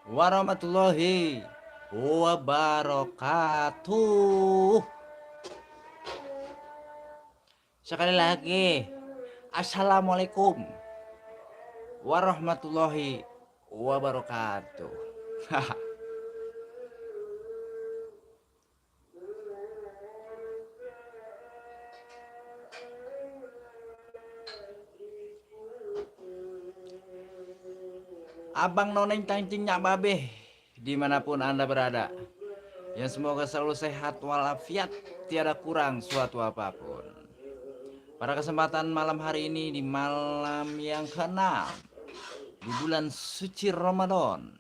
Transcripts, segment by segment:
warahmatullahi wabarakatuh. Sekali lagi, assalamualaikum warahmatullahi wabarakatuh. Abang noneng tangcingnya babe, dimanapun anda berada, yang semoga selalu sehat walafiat, tiada kurang suatu apapun. Pada kesempatan malam hari ini, di malam yang ke-6 di bulan suci Ramadan,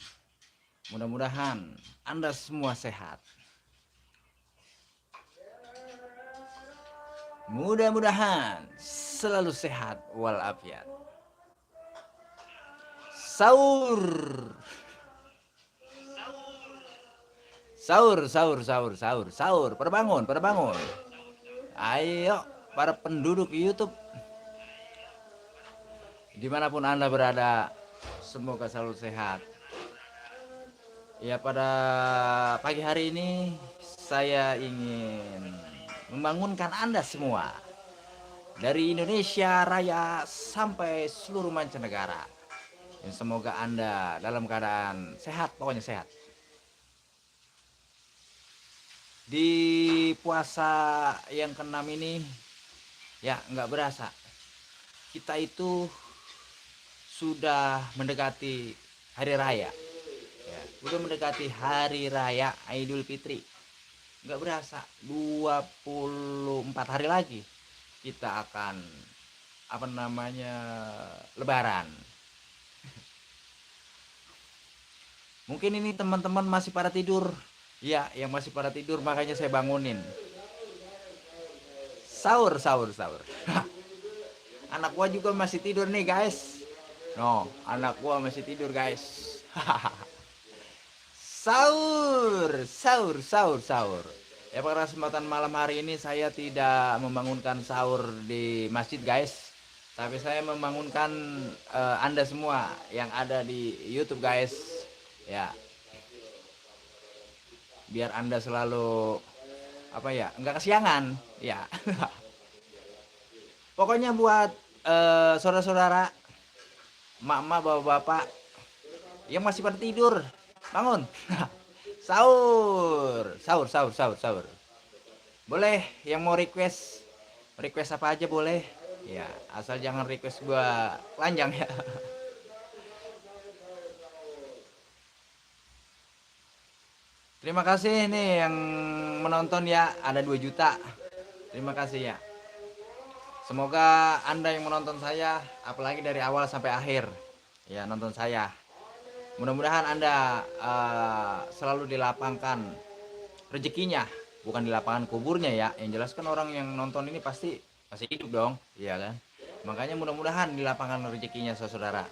mudah-mudahan anda semua sehat. Mudah-mudahan selalu sehat walafiat. Sahur. Sahur. Pada bangun. Ayo para penduduk YouTube, dimanapun anda berada, semoga selalu sehat. Ya, pada pagi hari ini saya ingin membangunkan anda semua dari Indonesia Raya sampai seluruh mancanegara. Semoga anda dalam keadaan sehat, pokoknya sehat. Di puasa yang ke-6 ini, ya nggak berasa, kita itu sudah mendekati hari raya, ya, udah mendekati hari raya Idul Fitri. Nggak berasa, 24 hari lagi kita akan lebaran. Mungkin ini teman-teman masih pada tidur. Ya, yang masih pada tidur makanya saya bangunin. Sahur. Anak gua juga masih tidur nih, guys. No, anak gua masih tidur, guys. Sahur. Ya, pada kesempatan malam hari ini saya tidak membangunkan sahur di masjid, guys. Tapi saya membangunkan Anda semua yang ada di YouTube, guys. Ya. Biar Anda selalu nggak kesiangan, ya. Pokoknya buat saudara-saudara, mak-mak, bapak-bapak yang masih pada tidur, bangun. Sahur. Boleh yang mau request apa aja boleh, ya, asal jangan request gua panjang, ya. Terima kasih nih yang menonton, ya, ada 2 juta. Terima kasih, ya. Semoga anda yang menonton saya, apalagi dari awal sampai akhir, ya, nonton saya. Mudah-mudahan anda selalu dilapangkan rezekinya, bukan di lapangan kuburnya, ya. Yang jelas kan orang yang nonton ini pasti masih hidup dong, iya kan. Makanya mudah-mudahan di lapangan rezekinya saudara,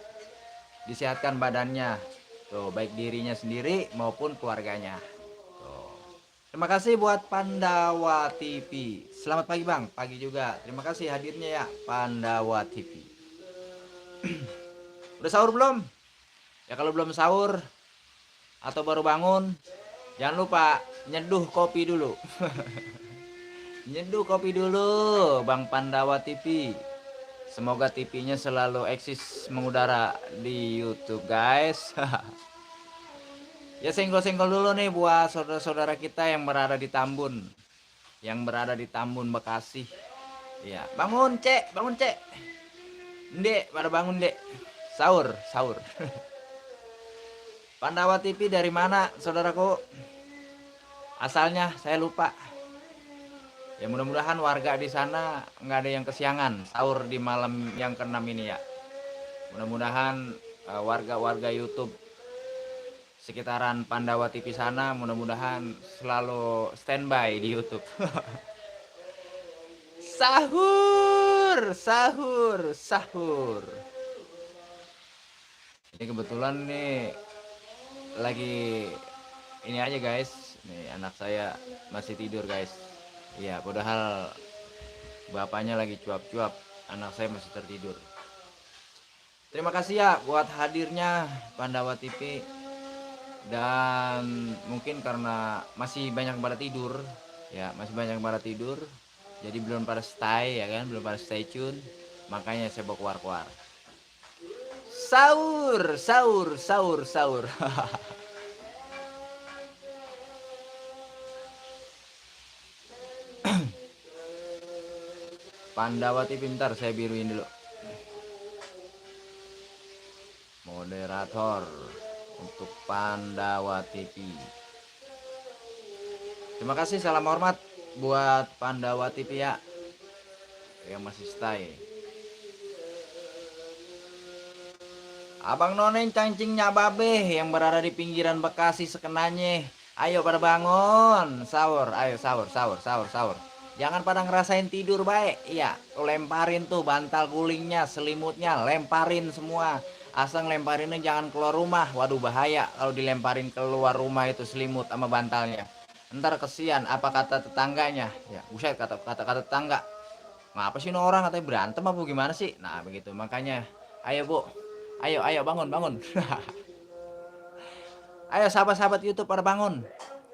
disehatkan badannya, tuh, baik dirinya sendiri maupun keluarganya. Tuh. Terima kasih buat Pandawa TV. Selamat pagi, Bang. Pagi juga. Terima kasih hadirnya, ya, Pandawa TV. Udah sahur belum? Ya, kalau belum sahur atau baru bangun, jangan lupa nyeduh kopi dulu. Nyeduh kopi dulu, Bang Pandawa TV. Semoga TV-nya selalu eksis mengudara di YouTube, guys. Ya, senggol-senggol dulu nih buat saudara-saudara kita yang berada di Tambun. Yang berada di Tambun, Bekasi. Ya, bangun, Cek. Ndek, pada bangun, Dek. Sahur. Pandawa TV dari mana, saudaraku? Asalnya saya lupa. Ya, mudah-mudahan warga di sana nggak ada yang kesiangan sahur di malam yang ke-6 ini, ya. Mudah-mudahan warga-warga YouTube sekitaran Pandawa TV sana mudah-mudahan selalu standby di YouTube. Sahur. Ini kebetulan nih lagi ini aja, guys. Nih anak saya masih tidur, guys. Iya, padahal bapaknya lagi cuap-cuap, anak saya masih tertidur. Terima kasih, ya, buat hadirnya Pandawa TV. Dan mungkin karena masih banyak pada tidur, ya masih banyak pada tidur, jadi belum pada stay ya kan, belum pada stay tune, makanya saya bawa keluar-keluar. Sahur, sahur, sahur, sahur. Pandawati pintar, saya biruin dulu. Moderator untuk Pandawa TV. Terima kasih, salam hormat buat Pandawa TV ya, yang masih stay. Abang Noneng cangcingnya babe yang berada di pinggiran Bekasi sekenanya. Ayo pada bangun, sahur, ayo sahur, sahur, sahur, sahur. Jangan pada ngerasain tidur baik, iya. Lemparin tuh bantal gulingnya, selimutnya, lemparin semua. Asal lemparinnya jangan keluar rumah. Waduh bahaya kalau dilemparin keluar rumah itu selimut sama bantalnya. Ntar kesian apa kata tetangganya. Ya, buset kata tetangga. Ngapa sih no orang katanya berantem apa gimana sih? Nah begitu makanya, ayo bu, ayo bangun bangun. Ayo sahabat-sahabat YouTube pada bangun,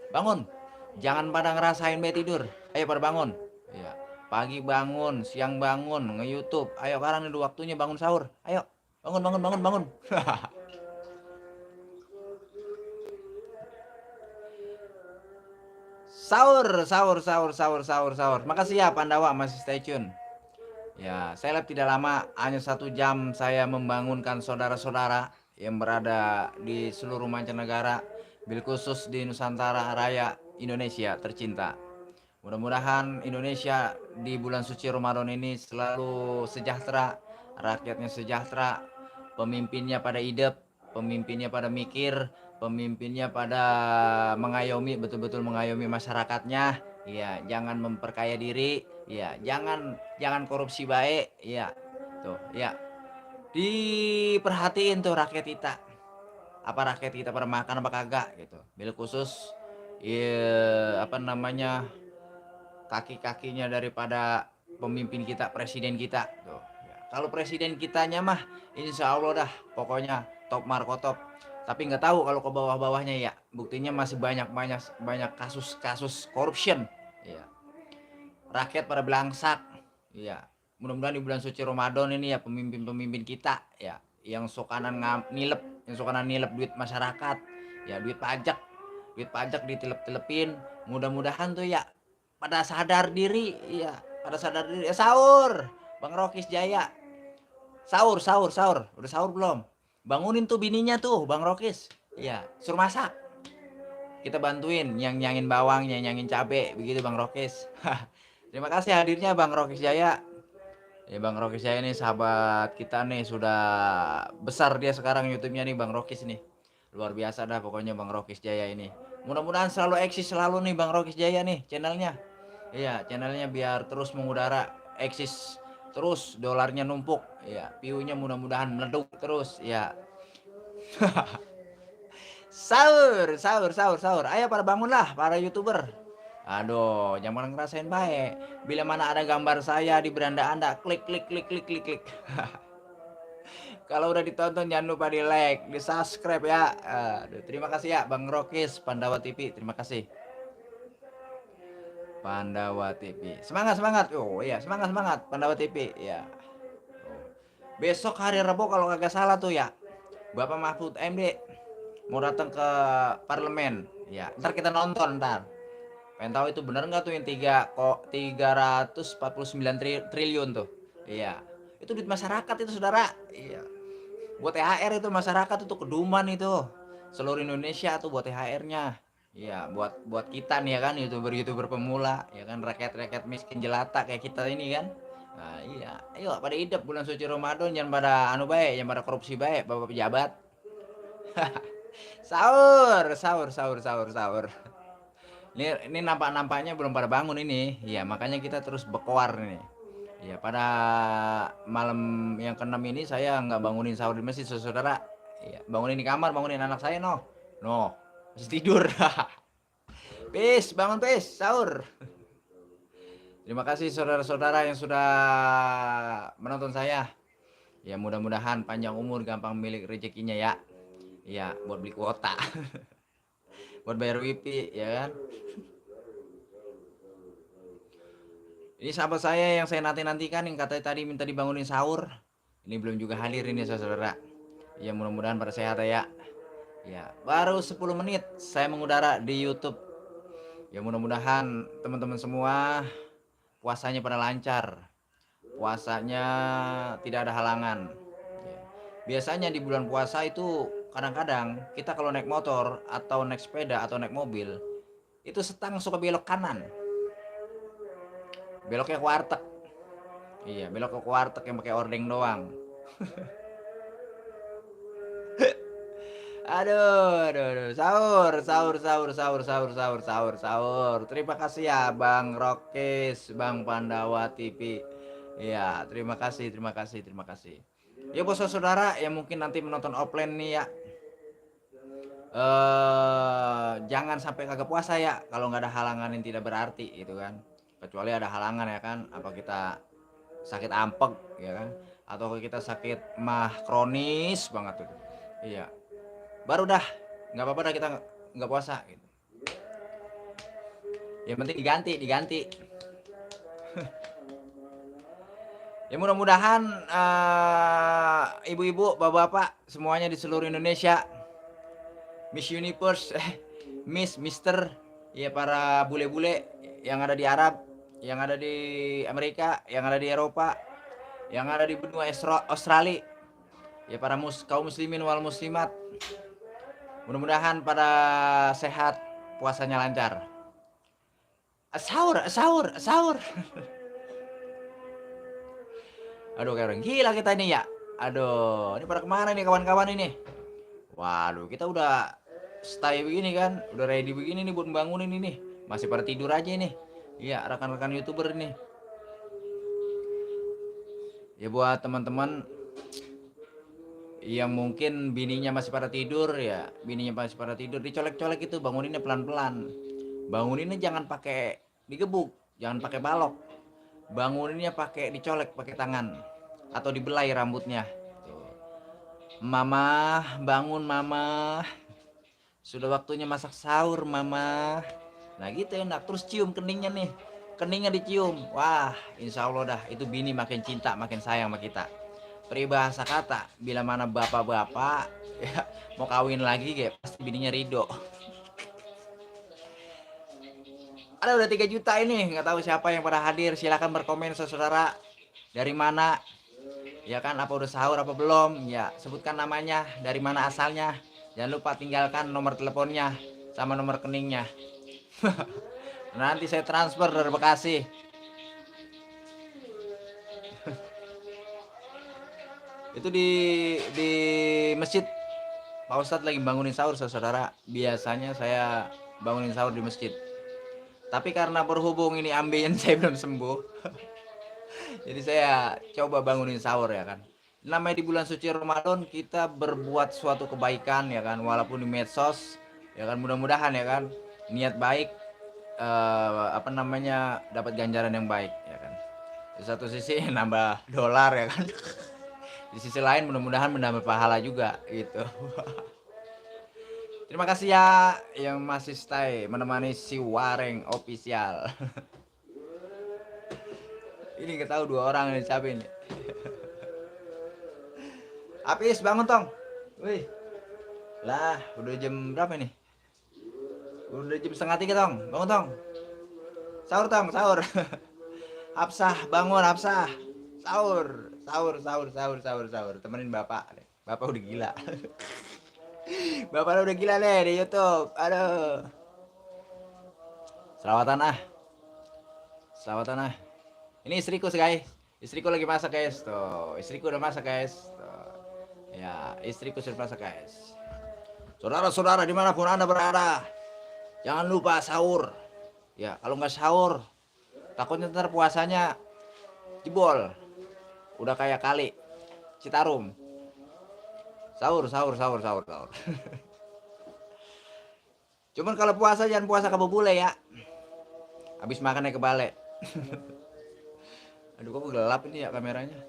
bangun. Jangan pada ngerasain be tidur. Ayo pada bangun. Iya. Pagi bangun, siang bangun, nge-YouTube. Ayo sekarang ini waktunya bangun sahur. Ayo, bangun bangun bangun bangun. Sahur, sahur, sahur, sahur, sahur, sahur. Makasih ya Pandawa masih stay tune. Ya, saya live tidak lama, hanya 1 jam saya membangunkan saudara-saudara yang berada di seluruh mancanegara, bil khusus di Nusantara Raya Indonesia tercinta. Mudah-mudahan Indonesia di bulan suci Ramadan ini selalu sejahtera, rakyatnya sejahtera, pemimpinnya pada hidup, pemimpinnya pada mikir, pemimpinnya pada mengayomi, betul-betul mengayomi masyarakatnya. Ya, jangan memperkaya diri, ya, jangan korupsi baik, ya. Tuh, ya. Diperhatiin tuh rakyat kita. Apa rakyat kita pada makan apa kagak gitu. Bil khusus ya, apa namanya, kaki-kakinya daripada pemimpin kita, presiden kita tuh. Ya. Kalau presiden kitanya mah insya Allah dah pokoknya top markotop. Tapi nggak tahu kalau ke bawah-bawahnya ya. Buktinya masih banyak kasus-kasus corruption. Ya. Rakyat pada belangsak. Ya. Mudah-mudahan di bulan suci Ramadan ini ya pemimpin-pemimpin kita ya yang sukanan nilep, duit masyarakat, ya duit pajak ditilep-tilepin. Mudah-mudahan tuh ya pada sadar diri, ya pada sadar diri. Sahur Bang Rokis Jaya, sahur sahur sahur, udah sahur belum? Bangunin tuh bininya tuh Bang Rokis, ya suruh masak, kita bantuin nyangin bawang, nyangin cabe begitu Bang Rokis. Terima kasih hadirnya Bang Rokis Jaya. Ya Bang Rokis Jaya nih sahabat kita nih, sudah besar dia sekarang YouTube-nya nih Bang Rokis nih. Luar biasa dah pokoknya Bang Rokis Jaya ini. Mudah-mudahan selalu eksis selalu nih Bang Rokis Jaya nih channelnya. Iya, channelnya biar terus mengudara, eksis terus, dolarnya numpuk. Ya, view-nya mudah-mudahan meleduk terus. Ya. Sahur, sahur, sahur, sahur. Ayo pada bangunlah para YouTuber. Aduh, jangan ngerasain baik. Bila mana ada gambar saya di beranda Anda, klik klik klik klik klik klik. Kalau udah ditonton jangan lupa di like, di subscribe ya. Aduh, terima kasih ya Bang Rokis Pandawa TV. Terima kasih. Pandawa TV. Semangat semangat. Oh iya, semangat semangat Pandawa TV ya. Oh. Besok hari Rabu kalau kagak salah tuh ya. Bapak Mahfud MD mau datang ke parlemen. Ya, ntar kita nonton ntar. Pengen tahu itu bener nggak tuh yang 349 triliun tuh. Iya. Itu duit masyarakat itu saudara. Iya. Buat THR itu masyarakat itu keduman itu. Seluruh Indonesia tuh buat THR-nya. Iya, buat kita nih ya kan, YouTuber pemula, ya kan, rakyat-rakyat miskin jelata kayak kita ini kan. Nah, iya. Ayo pada hidup bulan suci Ramadan, jangan pada anu baik, jangan pada korupsi baik, Bapak pejabat. Sahur, sahur, sahur, sahur, sahur. Ini nampak-nampaknya belum pada bangun ini. Iya, makanya kita terus berkoar nih. Ya, pada malam yang ke-6 ini saya nggak bangunin sahur di masjid, saudara. Ya, bangunin di kamar, bangunin anak saya no, masih tidur. Pis, bangun pis, sahur. Terima kasih saudara-saudara yang sudah menonton saya. Ya mudah-mudahan panjang umur, gampang milik rezekinya ya. Ya buat beli kuota. buat bayar wifi ya kan. Ini sahabat saya yang saya nanti-nantikan yang katanya tadi minta dibangunin sahur. Ini belum juga hadir ini saudara. Ya mudah-mudahan pada sehat ya. Ya, baru 10 menit saya mengudara di YouTube. Ya mudah-mudahan teman-teman semua puasanya pada lancar. Puasanya tidak ada halangan. Ya. Biasanya di bulan puasa itu kadang-kadang kita kalau naik motor atau naik sepeda atau naik mobil itu setang suka belok kanan. Beloknya ke warteg. Iya, belok ke warteg yang pakai ordeng doang. Aduh. Sahur. Terima kasih ya Bang Rokis, Bang Pandawa TV. Iya, terima kasih. Ya bos saudara yang mungkin nanti menonton offline nih ya. Jangan sampai kagak puasa ya kalau nggak ada halangan yang tidak berarti gitu kan. Kecuali ada halangan ya kan, apa kita sakit ampek ya kan, atau kita sakit mah kronis banget tuh. Iya, baru dah nggak apa-apa dah kita nggak puasa gitu. Yang penting diganti. Ya mudah-mudahan ibu-ibu, bapak-bapak semuanya di seluruh Indonesia, Miss Universe, Mister, ya para bule-bule yang ada di Arab, yang ada di Amerika, yang ada di Eropa, yang ada di benua Australia, ya para kaum muslimin wal muslimat, mudah-mudahan pada sehat, puasanya lancar. Sahur. Aduh kayak orang gila kita ini ya. Aduh, ini pada kemana nih kawan-kawan ini? Waduh, kita udah stay begini kan, udah ready begini nih buat bangunin ini. Masih pada tidur aja nih. Iya, rekan-rekan YouTuber ini. Ya buat teman-teman yang mungkin bininya masih pada tidur ya, dicolek-colek itu, banguninnya pelan-pelan. Banguninnya jangan pakai digebuk, jangan pakai balok. Banguninnya pakai dicolek pakai tangan atau dibelai rambutnya. Mama, bangun mama. Sudah waktunya masak sahur mama. Nah gitu enak, terus cium keningnya nih. Keningnya dicium. Wah, insya Allah dah itu bini makin cinta, makin sayang sama kita. Peribahasa kata, bila mana bapak-bapak ya, mau kawin lagi kayak pasti bininya ridho. Ada udah 3 juta ini, nggak tahu siapa yang pada hadir. Silahkan berkomen saudara. Dari mana? Ya kan, apa udah sahur apa belum? Ya, sebutkan namanya, dari mana asalnya. Jangan lupa tinggalkan nomor teleponnya sama nomor rekeningnya. Nanti saya transfer dari Bekasi. Itu di masjid. Pak Ustadz lagi bangunin sahur saudara. Biasanya saya bangunin sahur di masjid. Tapi karena berhubung ini ambeien saya belum sembuh, jadi saya coba bangunin sahur ya kan. Namanya di bulan suci Ramadan kita berbuat suatu kebaikan ya kan, walaupun di medsos ya kan, mudah-mudahan ya kan niat baik dapat ganjaran yang baik ya kan. Di satu sisi nambah dolar ya kan. Di sisi lain mudah-mudahan menambah pahala juga gitu. Terima kasih ya yang masih stay menemani si Wareng official. Ini nggak tahu 2 orang yang dicapin. Apis bangun tong. Wih. Lah, udah jam berapa nih? Udah jam setengah 3 tong. Bangun tong. Sahur tong, sahur. Hapsah, bangun Hapsah. Sahur. Temenin bapak. Bapak udah gila. Bapak udah gila nih di YouTube. Aduh. Selawatan ah. Ini istriku guys. Istriku lagi masak guys. Tuh, istriku udah masak guys. Tuh. Ya, istriku sudah masak guys. Saudara-saudara dimanapun Anda berada, jangan lupa sahur. Ya, kalau nggak sahur, takutnya ntar puasanya jebol. Udah kayak kali Citarum. Sahur. Cuman kalau puasa jangan puasa kebubule ya. Habis makannya kebalik. Aduh, kok gelap ini ya kameranya.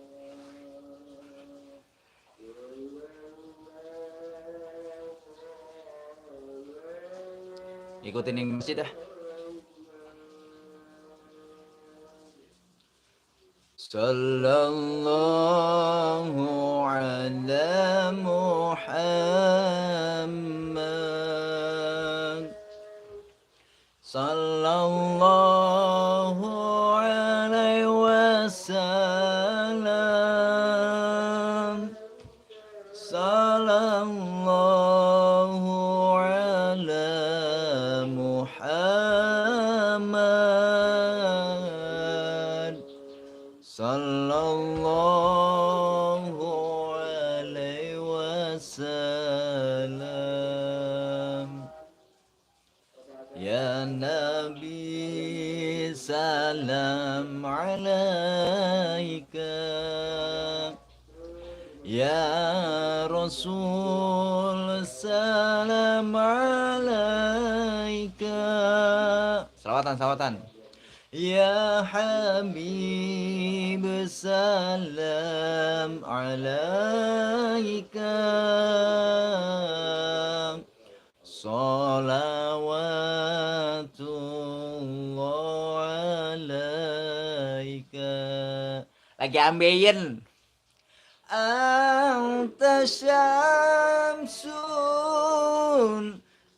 Ikutin yang masjid dah. Sallallahu ala Muhammad. Sallallahu alaihi wasallam. Sallallahu ala Muhammad. Sallallahu alaihi wasallam. Ya Nabi salam alaika. Ya Rasul salam alaika. Salawatan. Ya Habib salam alaika. Salawatullah alaika. Lagi ambeien. Anta syamsun,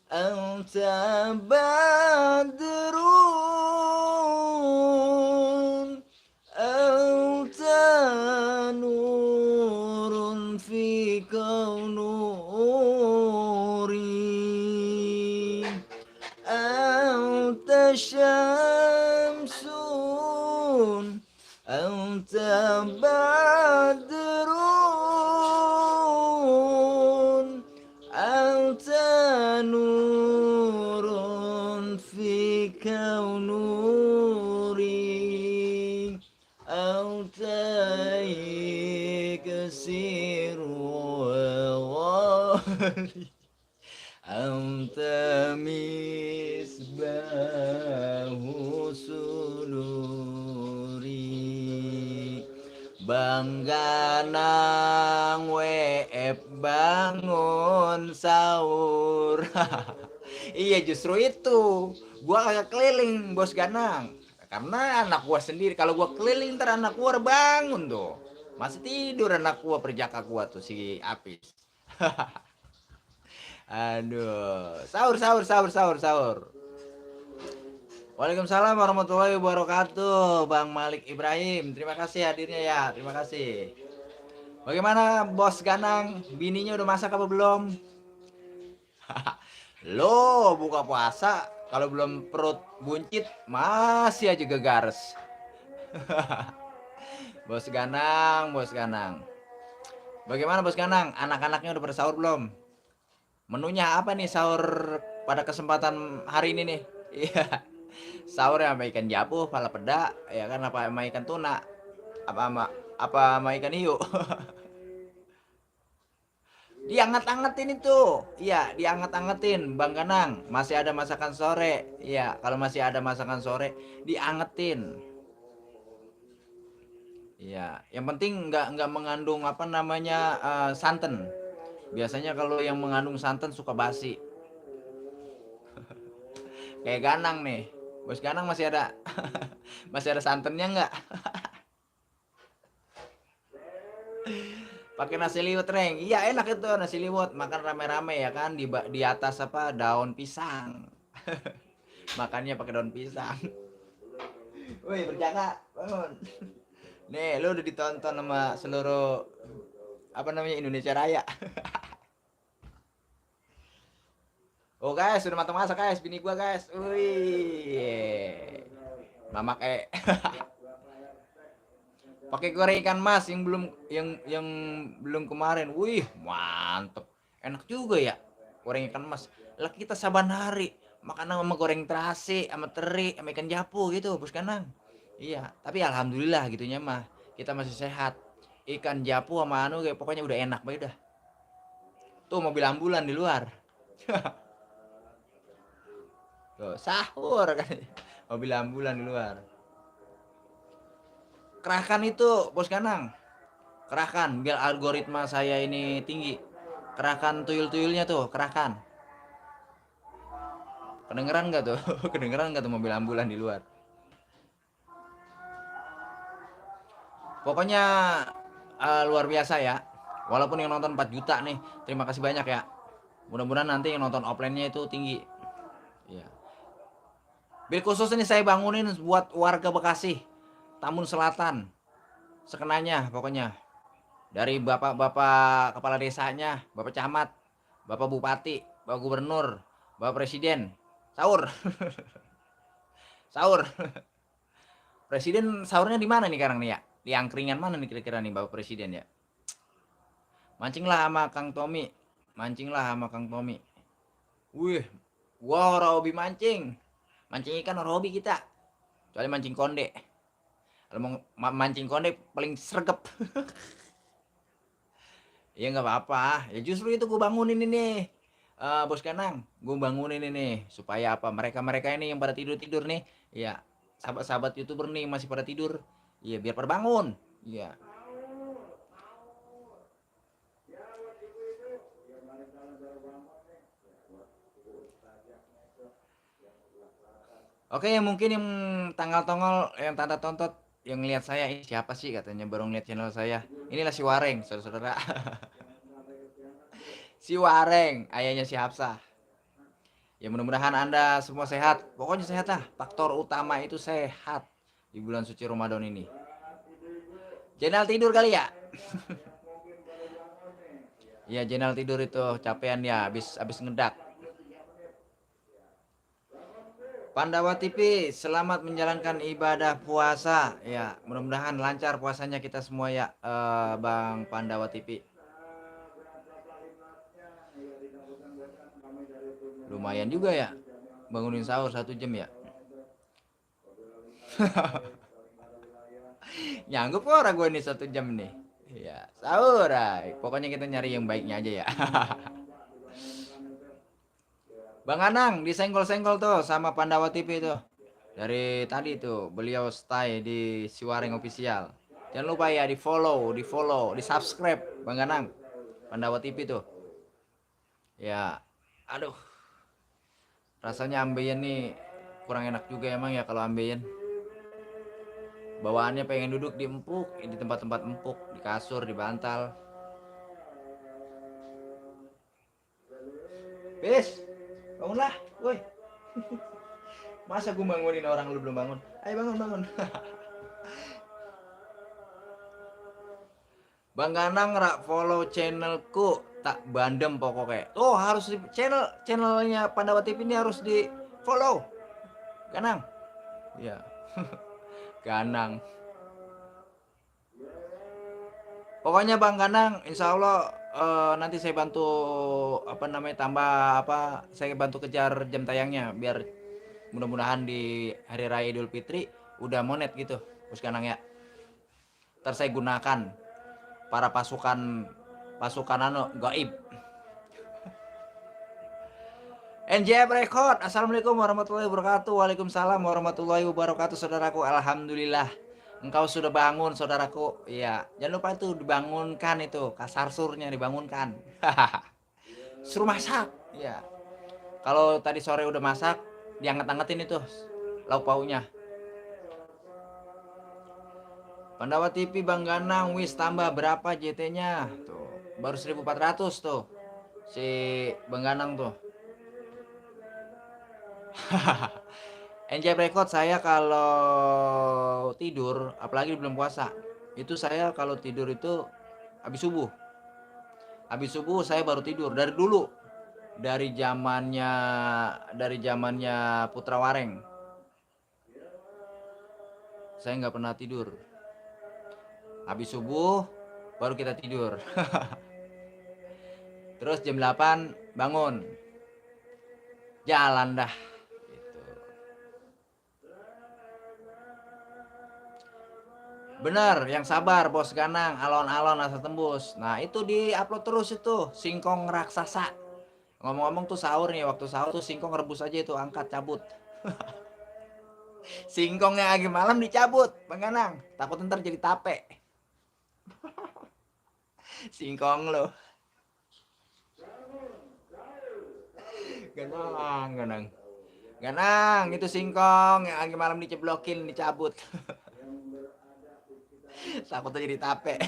anta badrun, anta nurun fi kaunuri, anta syamsun, anta badrun, anta nurun fi kaunuri, anta iksiru wali, anta misbahu suluri. Bangga nang WF bangun sahur. Iya justru itu gua kagak keliling Bos Ganang, karena anak gua sendiri. Kalau gua keliling ntar anak gua bangun tuh, masih tidur anak gua, perjaka gua tuh si Apis. Aduh, sahur. Waalaikumsalam warahmatullahi wabarakatuh, Bang Malik Ibrahim. Terima kasih hadirnya ya, terima kasih. Bagaimana Bos Ganang, bininya udah masak apa belum? Lo buka puasa kalau belum perut buncit masih aja gegares. Bos Ganang. Bagaimana Bos Ganang? Anak-anaknya udah pada sahur belum? Menunya apa nih sahur pada kesempatan hari ini nih? Iya. Sahur sama ikan japu, pala peda, ya kan, apa sama ikan tuna? Apa sama ikan hiu? Dianget-angetin itu. Iya, dianget-angetin Bang Ganang. Masih ada masakan sore. Iya, kalau masih ada masakan sore diangetin. Iya, yang penting nggak mengandung apa namanya santan. Biasanya kalau yang mengandung santan suka basi. Kayak Ganang nih. Bos Ganang masih ada masih ada santannya nggak? Pakai nasi liwet, Reng. Iya, enak itu nasi liwet, makan rame-rame ya kan, di atas apa, daun pisang. Makannya pakai daun pisang. Woi, berjaga, bangun. Nih, lu udah ditonton sama seluruh apa namanya Indonesia Raya. Oh guys, sudah matang masak guys, bini gua guys. Wih, mamak pakai goreng ikan mas yang belum kemarin. Wih, mantep, enak juga ya goreng ikan mas. Lah kita saban hari makan sama goreng terasi, sama teri, sama ikan japu gitu, Bos Ganang. Iya, tapi alhamdulillah gitunya mah kita masih sehat. Ikan japu sama anu kayak pokoknya udah enak banget dah. Tuh mobil ambulan di luar. Tuh, sahur kan. Mobil ambulan di luar. Kerahkan itu Bos Ganang. Kerahkan biar algoritma saya ini tinggi. Kerahkan tuyul-tuyulnya tuh, kerahkan. Kedengeran nggak tuh? Kedengeran nggak tuh mobil ambulan di luar? Pokoknya luar biasa ya. Walaupun yang nonton 4 juta nih, terima kasih banyak ya. Mudah-mudahan nanti yang nonton offline-nya itu tinggi. Iya. Bil khusus ini saya bangunin buat warga Bekasi, Tambun Selatan, sekenanya pokoknya. Dari bapak-bapak kepala desanya, bapak camat, bapak bupati, bapak gubernur, bapak presiden. Sahur, sahur. Presiden sahurnya di mana nih sekarang nih ya? Di angkringan mana nih kira-kira nih bapak presiden ya? Mancinglah sama Kang Tommy. Mancinglah sama Kang Tommy. Wih, gua orang hobi mancing. Mancing ikan orang hobi kita. Kecuali mancing konde. Kalau mau mancing konde paling sergep. Ya nggak apa-apa. Ya justru itu gue bangunin ini. Bos Kanang, gue bangunin ini supaya apa? Mereka-mereka ini yang pada tidur-tidur nih, ya sahabat-sahabat YouTuber nih masih pada tidur. Iya, biar pada bangun. Iya. Oke, yang mungkin yang tanggal tongol yang tanda tontot yang lihat saya ini siapa sih katanya baru ngeliat channel saya. Inilah si Wareng, saudara-saudara. Si Wareng, ayahnya si Hafsah. Ya mudah-mudahan Anda semua sehat. Pokoknya sehat lah. Faktor utama itu sehat di bulan suci Ramadan ini. Jenal tidur kali ya? Iya, Jenal tidur itu capean ya, habis ngedak. Pandawa TV, selamat menjalankan ibadah puasa. Ya, mudah-mudahan lancar puasanya kita semua ya, Bang Pandawa TV. Lumayan juga ya, bangunin sahur 1 jam ya. Nyanggup orang gue nih 1 jam nih. Ya, sahur. Pokoknya kita nyari yang baiknya aja ya. Bang Anang disenggol-senggol tuh sama Pandawa TV tuh. Dari tadi tuh beliau stay di Siwaring Official. Jangan lupa ya di follow, di subscribe Bang Anang. Pandawa TV tuh. Ya, aduh. Rasanya ambeien nih kurang enak juga emang ya kalau ambeien. Bawaannya pengen duduk di empuk, di tempat-tempat empuk, di kasur, di bantal. Bis, bangunlah, woi. Masa gue bangunin orang lu belum bangun? Ayo bangun, bangun. Bang Ganang rak follow channelku tak bandem pokoknya. Oh harus di channelnya Pandawa TV ini harus di follow. Ganang. Ya. Ganang. Pokoknya Bang Ganang, insya Allah nanti saya bantu apa namanya tambah apa saya bantu kejar jam tayangnya biar mudah-mudahan di hari raya Idul Fitri udah monet gitu Bos Ganang ya. Ntar saya gunakan para pasukan pasukan gaib. NJF Record. Assalamualaikum warahmatullahi wabarakatuh. Waalaikumsalam warahmatullahi wabarakatuh. Saudaraku, alhamdulillah engkau sudah bangun saudaraku. Iya, jangan lupa itu dibangunkan itu kasar surnya dibangunkan. Suruh masak. Iya. Kalau tadi sore udah masak, dianget-angetin itu lauk paunya. Pandawa TV Bang Ganang wis tambah berapa JT-nya? Tuh, baru 1.400 tuh. Si Bang Ganang tuh. NJ Record saya kalau tidur, apalagi belum puasa, itu saya kalau tidur itu habis subuh. Habis subuh saya baru tidur dari dulu. Dari zamannya Putra Wareng. Saya nggak pernah tidur. Habis subuh baru kita tidur. Terus jam 8 bangun. Jalan dah. Bener, yang sabar Bos Ganang, alon-alon asa tembus. Nah itu di upload terus itu, singkong raksasa. Ngomong-ngomong tuh sahur nih, waktu sahur tuh singkong rebus aja itu, angkat, cabut. Singkongnya lagi malam dicabut, Bang Ganang. Takut ntar jadi tape. Singkong lo. Ganang, Ganang. Ganang, itu singkong yang lagi malam diceblokin, dicabut. Takutnya jadi tape.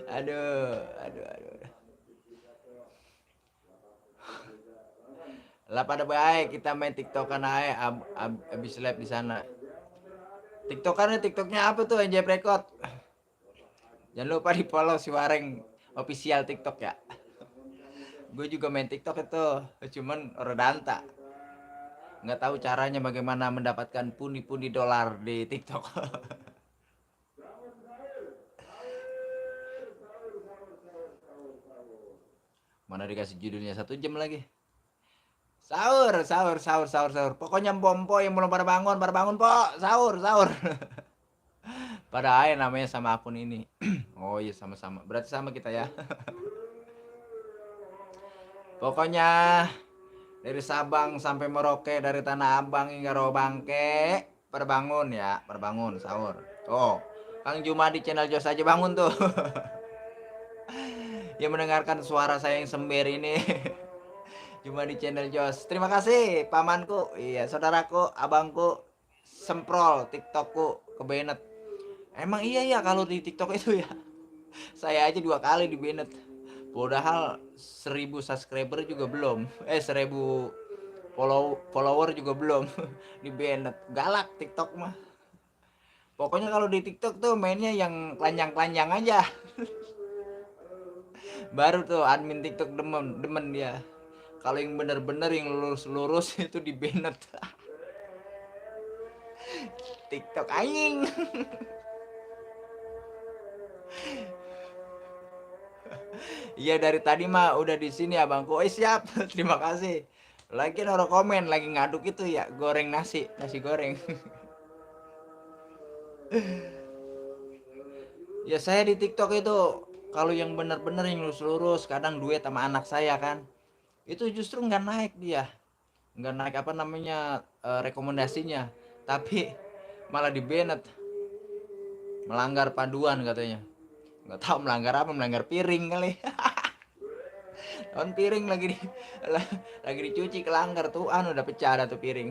Aduh. Lah pada baik kita main TikTokan aja abis live di sana. TikToknya apa tuh NJ Record? Jangan lupa di follow si Wareng official TikTok ya. Gue juga main TikTok itu, cuman redanta. Nggak tahu caranya bagaimana mendapatkan pundi-pundi dolar di TikTok. Mana dikasih judulnya 1 jam lagi. Sahur. Pokoknya pompo yang belum pada bangun po, sahur. Pada aja namanya sama akun ini. Oh iya sama-sama. Berarti sama kita ya. Pokoknya dari Sabang sampai Merauke, dari Tanah Abang hingga Rawabangke, pada bangun ya, pada bangun sahur. Oh, Kang Juma di channel Jos aja bangun tuh. Yang mendengarkan suara saya yang sember ini. Cuma di channel Jos. Terima kasih pamanku, iya saudaraku, abangku, semprol TikTokku ke Bennett. Emang iya ya kalau di TikTok itu ya. Saya aja 2 kali di Bennett. Padahal 1000 subscriber juga belum. 1000 follower juga belum. Di Bennett. Galak TikTok mah. Pokoknya kalau di TikTok tuh mainnya yang kelanjang-kelanjang aja. Baru tuh admin TikTok demen dia. Kalau yang bener-bener yang lurus-lurus itu di Bennett. TikTok anjing. Iya dari tadi mah udah di sini abangku. Siap. Terima kasih. Lagi naruh komen lagi ngaduk itu ya, goreng nasi goreng. Ya saya di TikTok itu kalau yang bener-bener yang lurus-lurus kadang duet sama anak saya kan. Itu justru nggak naik dia. Nggak naik apa namanya rekomendasinya. Tapi malah di Bennett. Melanggar panduan katanya. Nggak tahu melanggar apa, melanggar piring kali. Tahun piring lagi dicuci kelanggar tuh udah pecah dah tuh piring.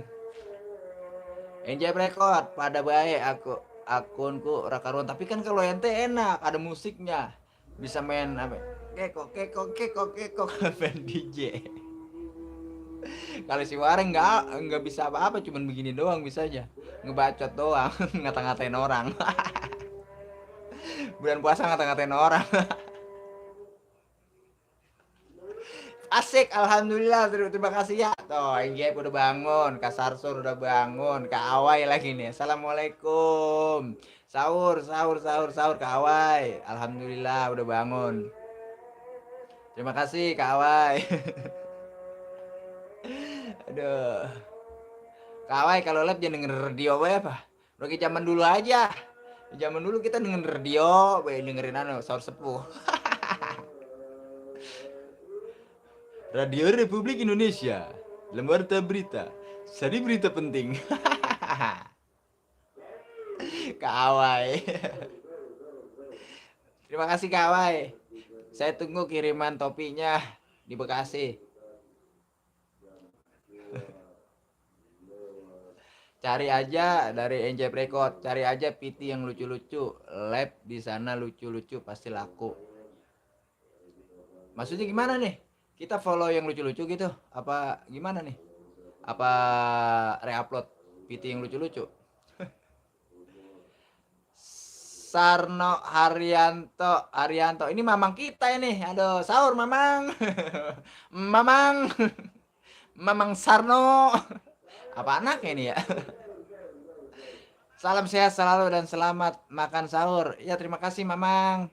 NJ Record pada baik akunku Rakaruan, tapi kan kalau ente enak ada musiknya, bisa main apa kekok main DJ. Kalau si Wareng nggak bisa apa-apa, cuman begini doang bisa aja ngebacot doang. Ngata-ngatain orang. Bulan puasa ngata-ngatain orang. Asik, alhamdulillah, terima kasih ya. Tuh, Enggep udah bangun, Kak Sarsur udah bangun, Kak Awai lagi nih. Assalamualaikum. Sahur, Kak Awai. Alhamdulillah udah bangun. Terima kasih Kak Awai. Aduh. Kak Awai kalau live jangan denger radio apa? Udah kayak zaman dulu aja. Zaman dulu kita denger radio, dengerin sahur sepuh. Radio Republik Indonesia, Lembarta Berita, sari berita penting. Kak Awai. Terima kasih Kak Awai. Saya tunggu kiriman topinya di Bekasi. Cari aja dari NJ Record, cari aja PT yang lucu-lucu, live di sana lucu-lucu pasti laku. Maksudnya gimana nih? Kita follow yang lucu-lucu gitu? Apa gimana nih? Apa reupload PT yang lucu-lucu? Sarno Haryanto, ini mamang kita ini. Aduh, sahur mamang. Mamang Sarno. Apa anaknya ini ya? Salam sehat selalu dan selamat makan sahur. Ya terima kasih mamang.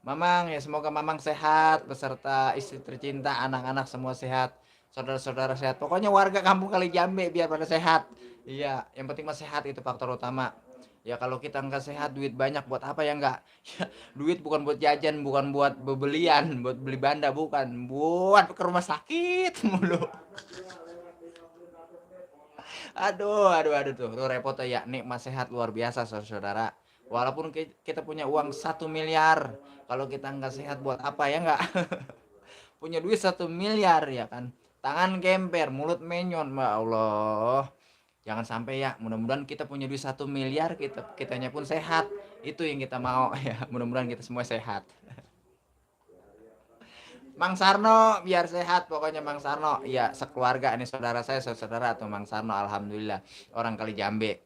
Mamang ya semoga mamang sehat beserta istri tercinta, anak-anak semua sehat, saudara-saudara sehat. Pokoknya warga kampung Kali Jambe biar pada sehat. Iya, yang penting mah sehat itu faktor utama. Ya kalau kita nggak sehat, duit banyak buat apa ya nggak? Ya, duit bukan buat jajan, bukan buat bebelian, buat beli banda bukan, buat ke rumah sakit mulu. Aduh tuh repot ya. Nikmat sehat luar biasa saudara. Walaupun kita punya uang 1 miliar, kalau kita nggak sehat buat apa ya nggak? Punya duit 1 miliar ya kan, tangan gemper, mulut menyon, ya Allah. Jangan sampai ya, mudah-mudahan kita punya duit 1 miliar, kitanya pun sehat. Itu yang kita mau ya, mudah-mudahan kita semua sehat. Mang Sarno biar sehat pokoknya Mang Sarno. Ya sekeluarga ini saudara saya, saudara atau Mang Sarno, alhamdulillah. Orang Kali Jambe.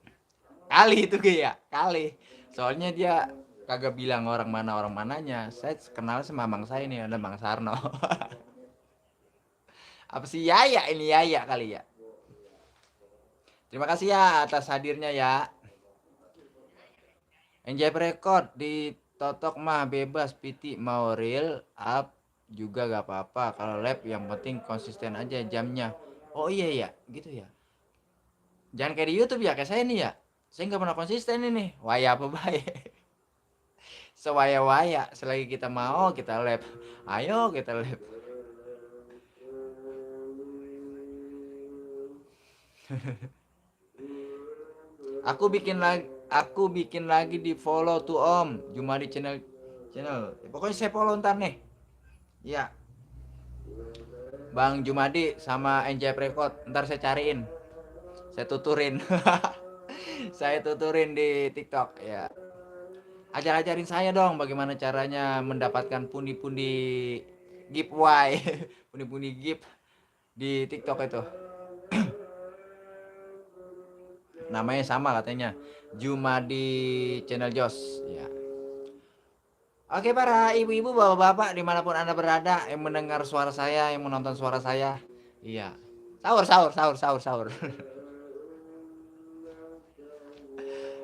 Kali itu ya, kali. Soalnya dia kagak bilang orang mananya. Saya kenal sama Mang saya ini, ada Mang Sarno. Apa sih Yaya ini, Yaya kali ya. Terima kasih ya atas hadirnya ya. Enjoy Record di Totok mah bebas, PT mau real up juga gak apa-apa. Kalau lab yang penting konsisten aja jamnya. Oh iya ya, gitu ya. Jangan kayak di YouTube ya, kayak saya nih ya. Saya nggak pernah konsisten ini. Waya apa baik. Sewaya-waya, selagi kita mau kita lab. Ayo kita lab. Aku bikin lagi di follow tuh Om Jumadi channel. Pokoknya saya follow ntar nih. Ya. Bang Jumadi sama NJ Record, ntar saya cariin. Saya tuturin. Saya tuturin di TikTok ya. Ajarin saya dong bagaimana caranya mendapatkan pundi-pundi giveaway. Pundi-pundi gift di TikTok itu. Namanya sama katanya, Jumadi Channel Jos ya. Oke para ibu-ibu, bapak-bapak dimanapun anda berada yang mendengar suara saya, yang menonton suara saya, iya, sahur.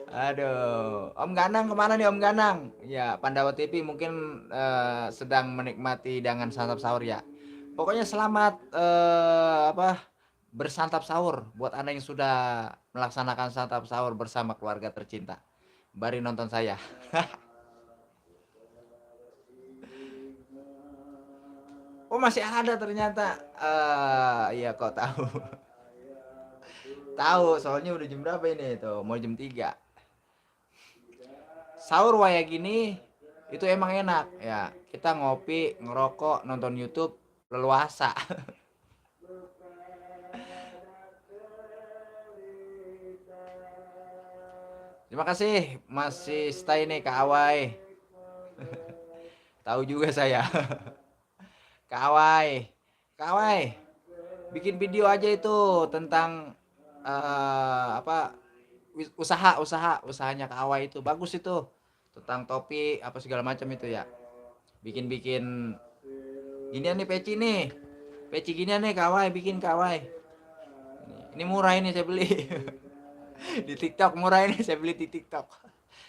Aduh, Om Ganang kemana nih Om Ganang? Ya, Pandawa TV mungkin sedang menikmati dengan santap sahur ya. Pokoknya selamat bersantap sahur buat anda yang sudah melaksanakan santap sahur bersama keluarga tercinta. Mari nonton saya. Oh masih ada ternyata. Iya kok tahu. Tahu soalnya udah jam berapa ini tuh? Mau jam 3. Sahur waya gini itu emang enak ya. Kita ngopi, ngerokok, nonton YouTube leluasa. Terima kasih masih stay nih Kak Awai. Tahu juga saya. Kak Awai, bikin video aja itu tentang usahanya Kak Awai itu bagus itu, tentang topi apa segala macam itu ya. Bikin ginian nih peci ginian nih Kak Awai, bikin Kak Awai. Ini murah ini saya beli. Di TikTok murah ini saya beli di TikTok.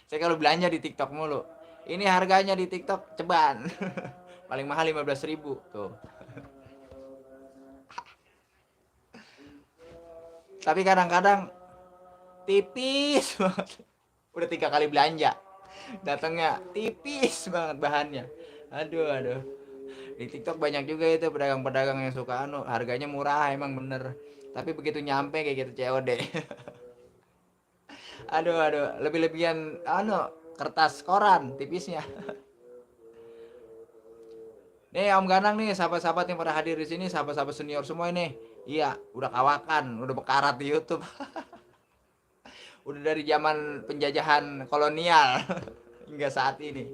Saya kalau belanja di TikTok mulu. Ini harganya di TikTok ceban. Paling mahal 15.000 tuh. Tapi kadang-kadang tipis banget. Udah 3 kali belanja. Datangnya tipis banget bahannya. Aduh. Di TikTok banyak juga itu pedagang-pedagang yang suka harganya murah emang bener. Tapi begitu nyampe kayak gitu COD. Aduh, lebih-lebihan kertas koran tipisnya. Nih Om Ganang nih, sahabat-sahabat yang pada hadir di sini, sahabat-sahabat senior semua ini. Iya, udah kawakan, udah bekarat di YouTube. Udah dari zaman penjajahan kolonial hingga saat ini.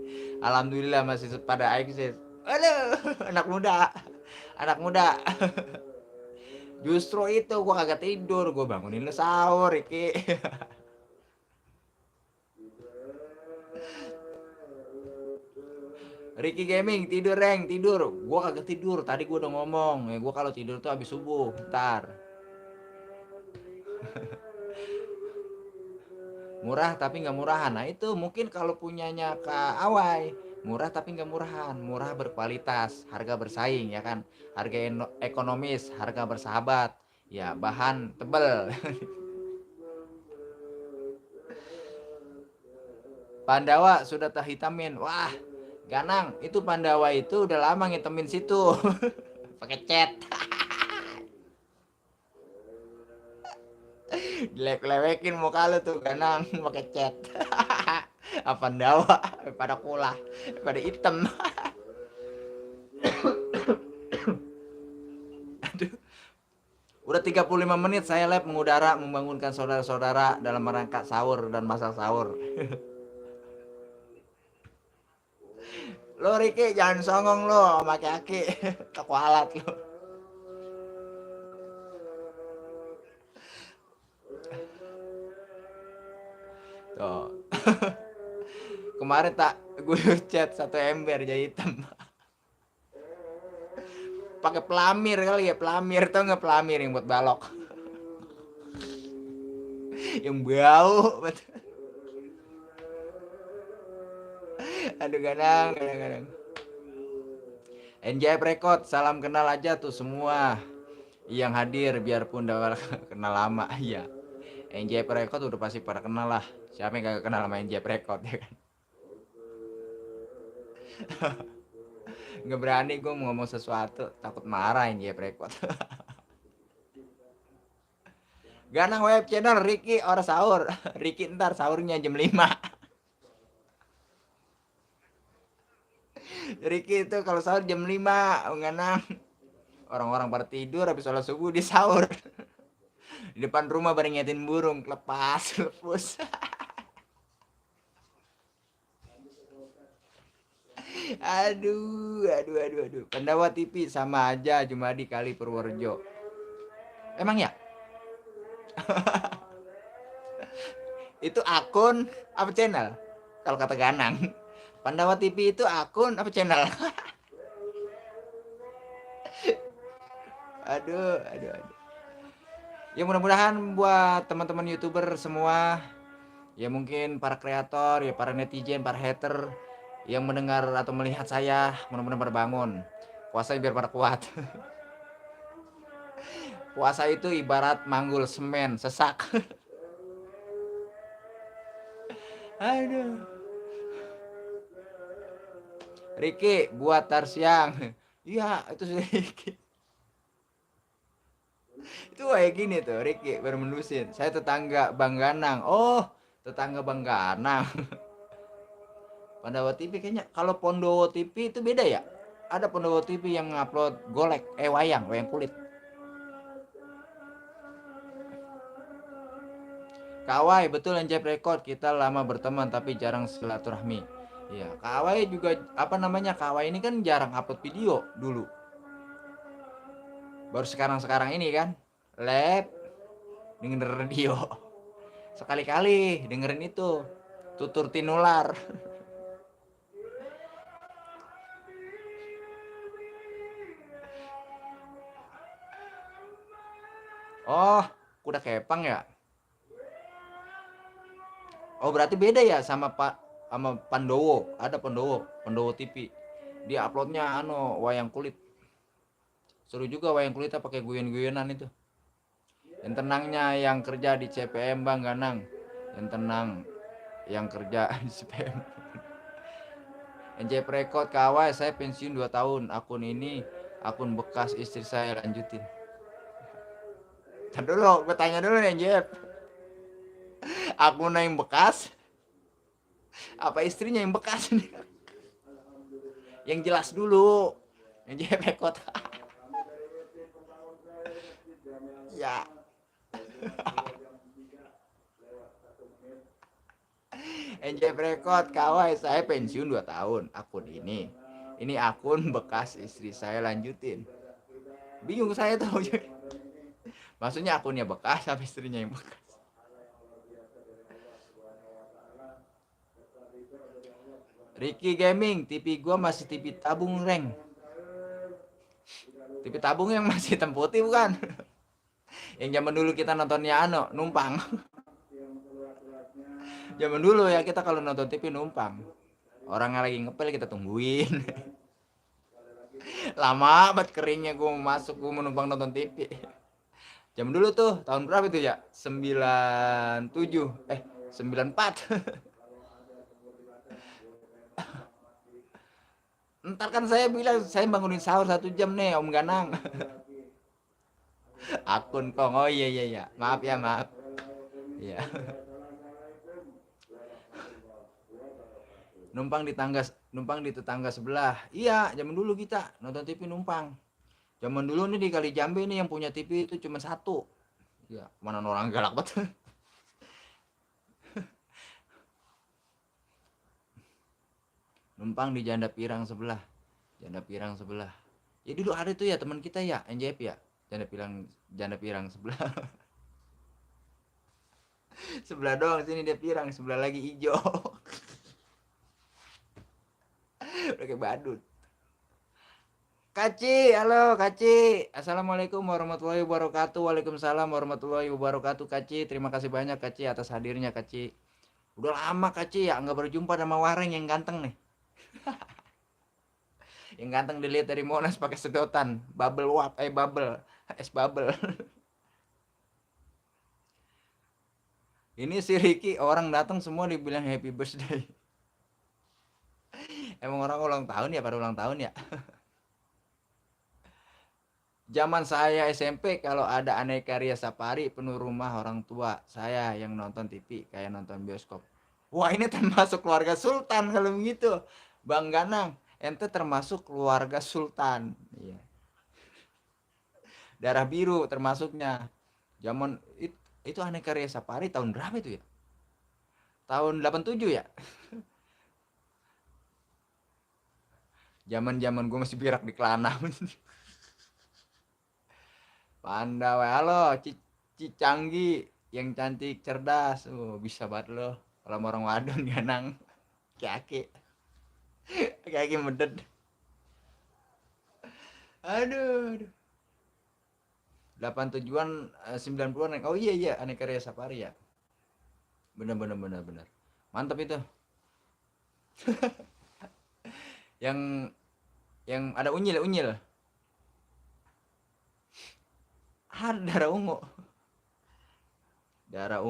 Alhamdulillah masih pada eksis. Aduh, anak muda. Justru itu gua kagak tidur, gua bangunin lu sahur, Iki. Ricky Gaming tidur gua kagak tidur, tadi gua udah ngomong ya, gua kalau tidur tuh habis subuh ntar. Murah tapi nggak murahan, nah itu mungkin kalau punyanya Kak Awai murah tapi nggak murahan, murah berkualitas, harga bersaing ya kan, harga ekonomis, harga bersahabat ya, bahan tebel. Pandawa sudah terhitamin, wah Ganang itu Pandawa itu udah lama ngitemin situ. Pakai cat. Dilek-lewekin muka lu tuh Ganang pakai cat. Apa Pandawa pada kulah, pada hitam. Aduh, Udah 35 menit saya live mengudara membangunkan saudara-saudara dalam rangka sahur dan masak sahur. Lo Riki jangan songong lo sama aki-aki. Toko alat lo. Tuh. Kemarin tak gue chat 1 ember jadi hitam. Pakai pelamir kali ya, pelamir tau nggak, pelamir yang buat balok. Yang bau betul. Aduh kadang. NJF Record, salam kenal aja tuh semua yang hadir biarpun udah kenal lama ya. NJF Record udah pasti pada kenal lah. Siapa yang kagak kenal sama NJF Record ya kan? Nggak berani gue mau ngomong sesuatu, takut marah NJF Record. Ganang web channel Riki orang sahur. Riki ntar sahurnya jam 5. Riki itu kalau sahur jam 5, Ganang. Orang-orang pada tidur habis sholat subuh di sahur. Di depan rumah bareng ngetin burung, lepas. Aduh. Pandawa TV sama aja Jumadi kali Purworejo. Emang ya? Itu akun apa channel? Kalau kata Ganang. Pandawa TV itu akun apa channel? Aduh. Ya mudah-mudahan buat teman-teman YouTuber semua, ya mungkin para kreator, ya para netizen, para hater yang mendengar atau melihat saya, mudah-mudahan pada bangun. Puasa biar pada kuat. Puasa itu ibarat manggul semen, sesak. Aduh. Riki buat tar siang. Iya, itu Riki. Itu kayak gini tuh, Riki baru menusin. Saya tetangga Bang Ganang. Oh, tetangga Bang Ganang. Pandawa TV kayaknya. Kalau Pondowo TV itu beda ya? Ada Pondowo TV yang ngupload golek, wayang kulit. Kawai, betul NJF Record. Kita lama berteman tapi jarang silaturahmi. Iya, Kawai juga apa namanya? Kawai ini kan jarang upload video dulu. Baru sekarang ini kan lab dengerin radio. Sekali-kali dengerin itu tutur tinular. Oh, kuda kepang ya? Oh, berarti beda ya sama Pandowo. Ada Pandowo TV. Dia uploadnya wayang kulit. Seru juga wayang kulitnya pakai guyon-guyonan itu. Yang tenangnya yang kerja di CPM Bang Ganang. Yang tenang yang kerja di CPM. NJF Record kawai, saya pensiun 2 tahun. Akun ini akun bekas istri saya, lanjutin. Ntar dulu, gue tanya dulu nih NJF. Akun yang bekas apa istrinya yang bekas nih? Yang jelas dulu. NJF Record. Ya. NJF Record kawai, saya pensiun 2 tahun. Akun ini akun bekas istri saya, lanjutin. Bingung saya tuh. Maksudnya akunnya bekas apa istrinya yang bekas? Ricky Gaming, TV gua masih TV tabung reng. TV tabung yang masih hitam putih bukan? Yang zaman dulu kita nontonnya numpang. Zaman dulu ya kita kalau nonton TV numpang. Orangnya lagi ngepel kita tungguin. Lama banget keringnya gue masuk, gue menumpang nonton TV. Zaman dulu tuh tahun berapa itu ya? 94. Ntar kan saya bilang saya bangunin sahur 1 jam nih Om Ganang. Akun Kong. Oh iya. Maaf. Iya. Numpang di tetangga sebelah. Iya, zaman dulu kita nonton TV numpang. Zaman dulu nih di Kali Jambe nih yang punya TV itu cuma satu. Ya, mana orang galak banget. Numpang di Janda Pirang sebelah. Janda Pirang sebelah. Ya dulu ada tuh ya teman kita ya, NJF ya. Janda Pirang sebelah. Sebelah doang sini dia pirang, sebelah lagi hijau. Udah kayak badut. Kaci, halo Kaci. Assalamualaikum warahmatullahi wabarakatuh. Waalaikumsalam warahmatullahi wabarakatuh Kaci. Terima kasih banyak Kaci atas hadirnya Kaci. Udah lama Kaci ya nggak berjumpa sama Wareng yang ganteng nih. Yang ganteng dilihat dari Monas pakai sedotan, bubble, es bubble. Ini si Ricky orang datang semua dibilang happy birthday. Emang orang ulang tahun ya, pada ulang tahun ya. Zaman saya SMP kalau ada Aneka Ria Safari penuh rumah orang tua saya yang nonton TV kayak nonton bioskop. Wah ini termasuk keluarga Sultan kalau begitu, Bang Ganang. Ente termasuk keluarga Sultan. Iya. Darah biru termasuknya. Zaman itu Aneka Ria Safari tahun berapa itu ya? Tahun 87 ya? Zaman gue masih berak di Kelana. Panda, halo, Cicanggi yang cantik, cerdas. Bisa banget lo. Kalau orang wadon ganang, kaki, kaki medet. Aduh. 87-an, 90-an. Oh iya, Aneka Ria Safari ya. Bener. Mantap itu. Yang ada unyil. Darah ungu. Darah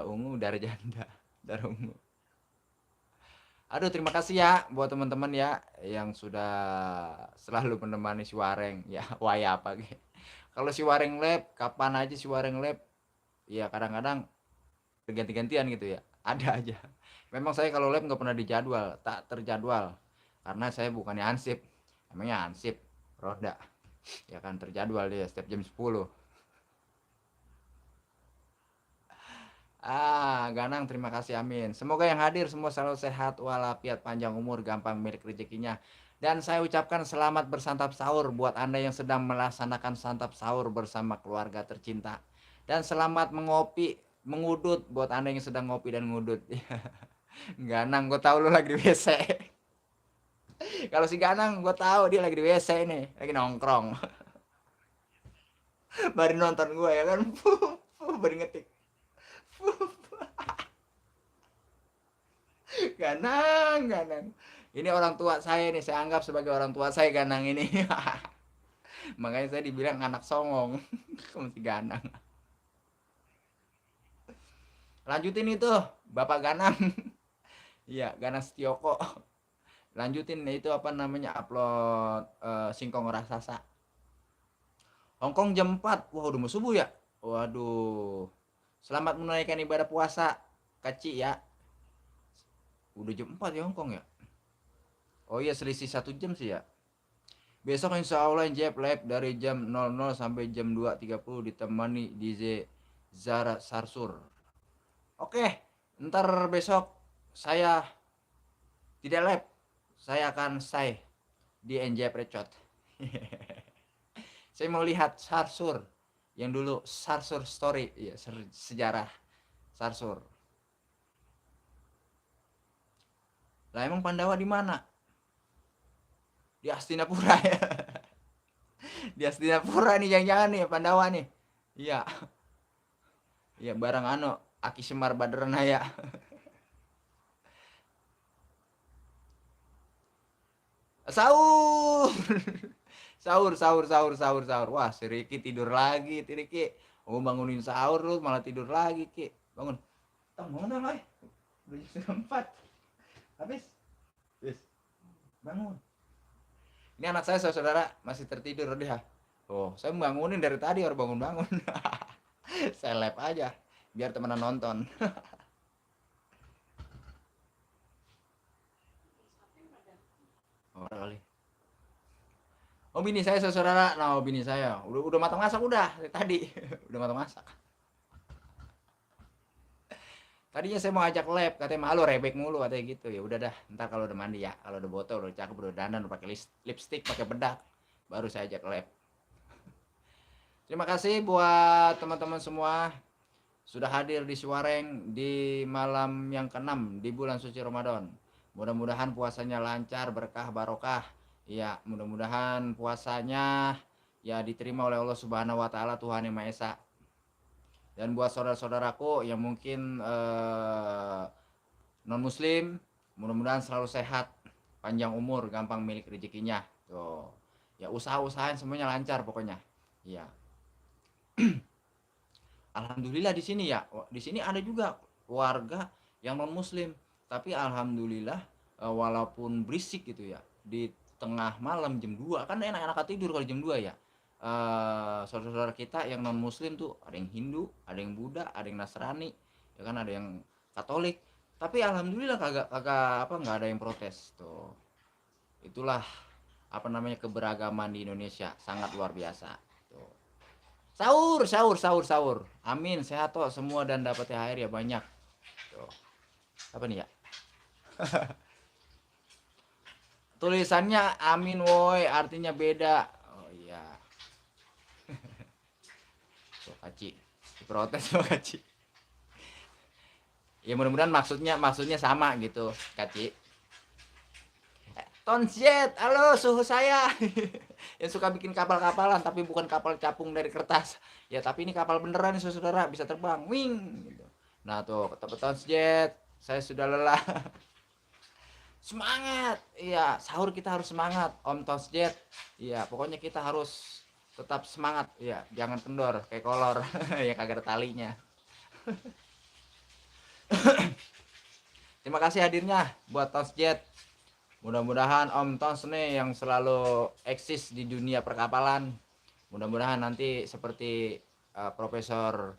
ungu, darah janda, darah ungu. Aduh, terima kasih ya buat teman-teman ya yang sudah selalu menemani si Wareng ya. Waya apa gitu. Kalau si Wareng lab, kapan aja si Wareng lab? Ya kadang-kadang berganti-gantian gitu ya. Ada aja. Memang saya kalau lab nggak pernah dijadwal, tak terjadwal. Karena saya bukannya ansip. Emangnya ansip roda. Ya kan terjadwal dia setiap jam 10. Ganang terima kasih amin. Semoga yang hadir semua selalu sehat walafiat panjang umur gampang milik rezekinya. Dan saya ucapkan selamat bersantap sahur buat Anda yang sedang melaksanakan santap sahur bersama keluarga tercinta. Dan selamat mengudut buat Anda yang sedang ngopi dan ngudut. Ganang, gue tahu lu lagi di WC. Kalau si Ganang gue tahu dia lagi di WC nih, lagi nongkrong. Baru nonton gue ya kan. Baru ngetik. Ganang. Ini orang tua saya nih, saya anggap sebagai orang tua saya Ganang ini. Makanya saya dibilang anak songong. Masih Ganang. Lanjutin itu, Bapak Ganang. Iya, Ganang Setioko. Lanjutin itu apa namanya upload singkong raksasa. Hongkong jam 4. Wah, udah mau subuh ya? Waduh. Selamat menunaikan ibadah puasa, Kaci ya. Udah jam 4 ya Hongkong ya? Oh iya, selisih 1 jam sih ya. Besok insya Allah Jeb Lab dari jam 00 sampai jam 2.30 ditemani DJ Zara Sarsur. Oke, ntar besok saya tidak lab. Saya akan stay di NJ Precot. Saya mau lihat Sarsur yang dulu Sarsur Story, ya, sejarah Sarsur. Lah emang Pandawa di mana? Di Hastinapura ya. Di Hastinapura nih jangan-jangan nih Pandawa nih. Iya. Iya barang Aki Semar Badranaya. Sahur. Sahur. Wah, si Riki tidur lagi, Riki. Oh, bangunin sahur lu malah tidur lagi, Ki. Bangun. Bangun dong, Lai. Udah jam 4. Habis. Bangun. Ini anak saya saudara masih tertidur dia. Oh, saya bangunin dari tadi harus bangun. Saya lab aja biar temenan nonton. Oh, kali. Oh bini saya saudara, nah bini saya udah matang masak udah tadi, udah matang masak. Tadinya saya mau ajak lab, katanya malu rebek mulu katanya gitu. Ya udah dah, ntar kalau udah mandi ya, kalau udah botol, udah cakep, udah dandan, udah pakai lipstick, pakai bedak, baru saya ajak lab. Terima kasih buat teman-teman semua sudah hadir di Suareng di malam yang ke-6 di bulan suci Ramadan. Mudah-mudahan puasanya lancar, berkah, barokah. Ya, mudah-mudahan puasanya ya diterima oleh Allah Subhanahu wa taala, Tuhan Yang Maha Esa. Dan buat saudara-saudaraku yang mungkin non muslim, mudah-mudahan selalu sehat, panjang umur, gampang milik rezekinya. Tuh. Ya usaha-usahain semuanya lancar pokoknya. Iya. Alhamdulillah di sini ya. Di sini ada juga warga yang non muslim, tapi alhamdulillah walaupun berisik gitu ya. Di tengah malam jam 2 kan enak-enak tidur kalau jam 2 ya. Saudara-saudara kita yang non muslim tuh ada yang Hindu, ada yang Buddha, ada yang Nasrani, ya kan ada yang Katolik. Tapi alhamdulillah kagak kagak apa nggak ada yang protes tuh. Itulah apa namanya keberagaman di Indonesia sangat luar biasa. Tuh. Sahur, sahur, sahur, sahur. Amin, sehat toh semua dan dapat THR ya banyak. Tuh. Apa nih ya? Tulisannya amin woi, artinya beda. Oh iya. So kaci. Diprotes so kaci. Ya mudah-mudahan maksudnya sama gitu, kaci. Tonjet, halo suhu saya. Yang suka bikin kapal-kapalan tapi bukan kapal capung dari kertas. Ya tapi ini kapal beneran nih saudara, bisa terbang. Wing gitu. Nah tuh, Tonjet, saya sudah lelah. Semangat. Iya, sahur kita harus semangat, Om Tonjet. Iya, pokoknya kita harus tetap semangat. Iya, jangan kendor kayak kolor ya kagak ada talinya. Terima kasih hadirnya buat Tonjet. Mudah-mudahan Om Tons nih yang selalu eksis di dunia perkapalan. Mudah-mudahan nanti seperti Profesor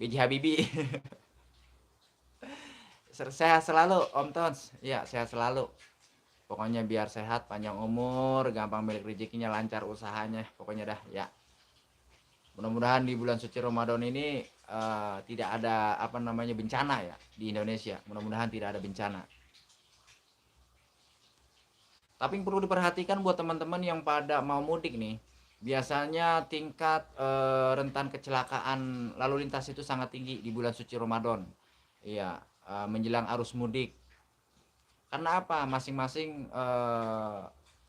B.J. Habibie. Sehat selalu Om Tons. Ya, sehat selalu. Pokoknya biar sehat, panjang umur, gampang milik rezekinya, lancar usahanya. Pokoknya dah ya. Mudah-mudahan di bulan suci Ramadan ini tidak ada apa namanya bencana ya di Indonesia. Mudah-mudahan tidak ada bencana. Tapi yang perlu diperhatikan buat teman-teman yang pada mau mudik nih, biasanya tingkat rentan kecelakaan lalu lintas itu sangat tinggi di bulan suci Ramadan. Iya, menjelang arus mudik. Karena apa? Masing-masing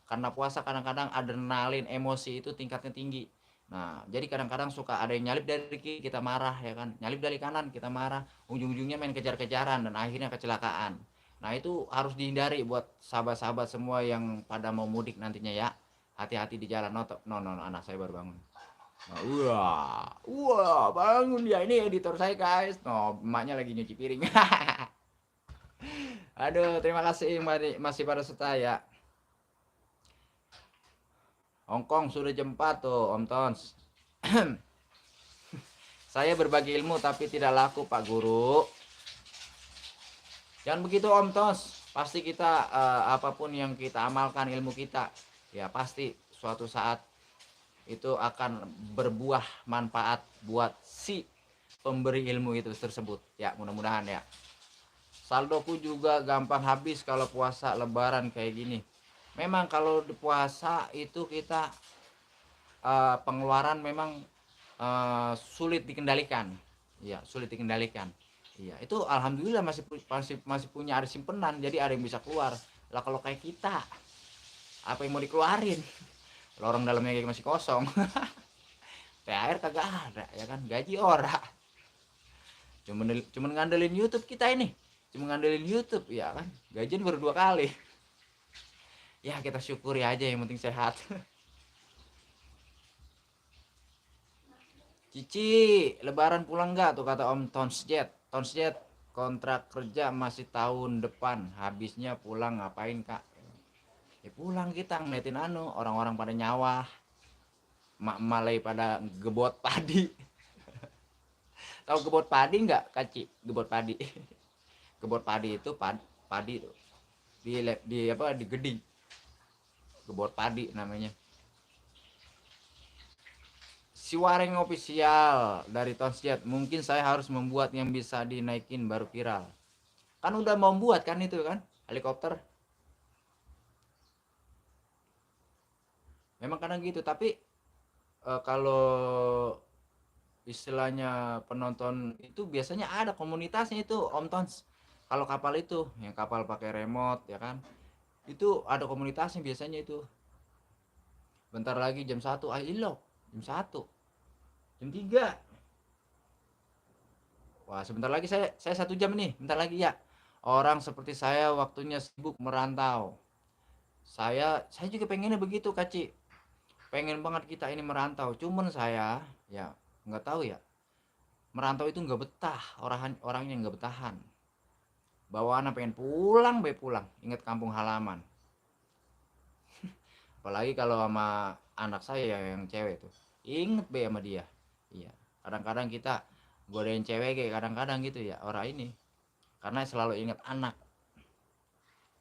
karena puasa kadang-kadang adrenalin, emosi itu tingkatnya tinggi. Nah, jadi kadang-kadang suka ada yang nyalip dari kiri kita marah ya kan, nyalip dari kanan kita marah, ujung-ujungnya main kejar-kejaran dan akhirnya kecelakaan. Nah, itu harus dihindari buat sahabat-sahabat semua yang pada mau mudik nantinya ya. Hati-hati di jalan. No, anak saya baru bangun. Nah, wah, bangun ya, ini editor saya guys. No, emaknya lagi nyuci piring. Aduh, terima kasih masih pada setia ya. Hongkong sudah jam 4 tuh, Om Tons. Saya berbagi ilmu tapi tidak laku, Pak Guru. Jangan begitu Om Tons. Pasti kita apapun yang kita amalkan ilmu kita, ya pasti suatu saat itu akan berbuah manfaat buat si pemberi ilmu itu tersebut. Ya, mudah-mudahan ya. Saldoku juga gampang habis kalau puasa lebaran kayak gini. Memang kalau di puasa itu kita pengeluaran memang sulit dikendalikan. Ya, sulit dikendalikan. Iya, itu alhamdulillah masih punya ada simpenan, jadi ada yang bisa keluar. Lah kalau kayak kita, apa yang mau dikeluarin? Lorong dalamnya kayak masih kosong. THR kagak ada, ya kan? Gaji ora. Cuman ngandelin YouTube kita ini. Cuma ngandelin YouTube, ya kan? Gajian baru 2 kali. Ya kita syukuri aja, yang penting sehat. Cici, lebaran pulang nggak tuh kata Om Tonsjet. Tonsjet, kontrak kerja masih tahun depan, habisnya pulang ngapain kak? Ya pulang kita ngeliatin orang-orang pada nyawah, malai pada gebot padi. Tahu gebot padi nggak, Kaci? Gebot padi. Gebot padi itu padi tuh. Di apa di geding. Gebot padi namanya. Si Wareng official dari Tonsjet. Mungkin saya harus membuat yang bisa dinaikin baru viral. Kan udah mau buat kan itu kan helikopter. Memang kadang gitu, tapi kalau istilahnya penonton itu biasanya ada komunitasnya itu Om Tons. Kalau kapal itu yang kapal pakai remote ya kan, itu ada komunitasnya biasanya itu. Bentar lagi jam 1 ayo jam 1 jam 3. Wah sebentar lagi saya 1 jam nih, bentar lagi ya. Orang seperti saya waktunya sibuk merantau. Saya juga pengennya begitu Kaci, pengen banget kita ini merantau, cuman saya ya nggak tahu ya, merantau itu nggak betah, orangnya nggak betahan, bawaan pengen pulang pulang, ingat kampung halaman. Apalagi kalau sama anak saya yang cewek tuh, inget sama dia. Iya, kadang-kadang kita godain cewek kayak kadang-kadang gitu ya orang ini, karena selalu ingat anak.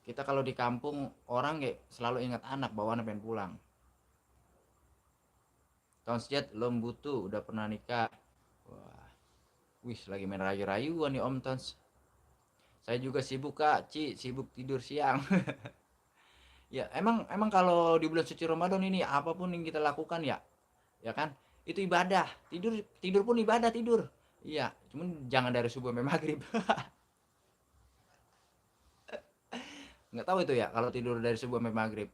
Kita kalau di kampung orang kayak selalu ingat anak, bawaan pengen pulang. Tonsjet Lembutu udah pernah nikah. Wah, wih lagi main rayu-rayuan nih Om Tons. Saya juga sibuk Kak, sibuk tidur siang. Ya emang kalau di bulan suci Ramadan ini apapun yang kita lakukan ya kan, itu ibadah. Tidur pun ibadah, tidur. Iya, cuman jangan dari subuh sampai maghrib. Nggak tahu itu ya kalau tidur dari subuh sampai maghrib.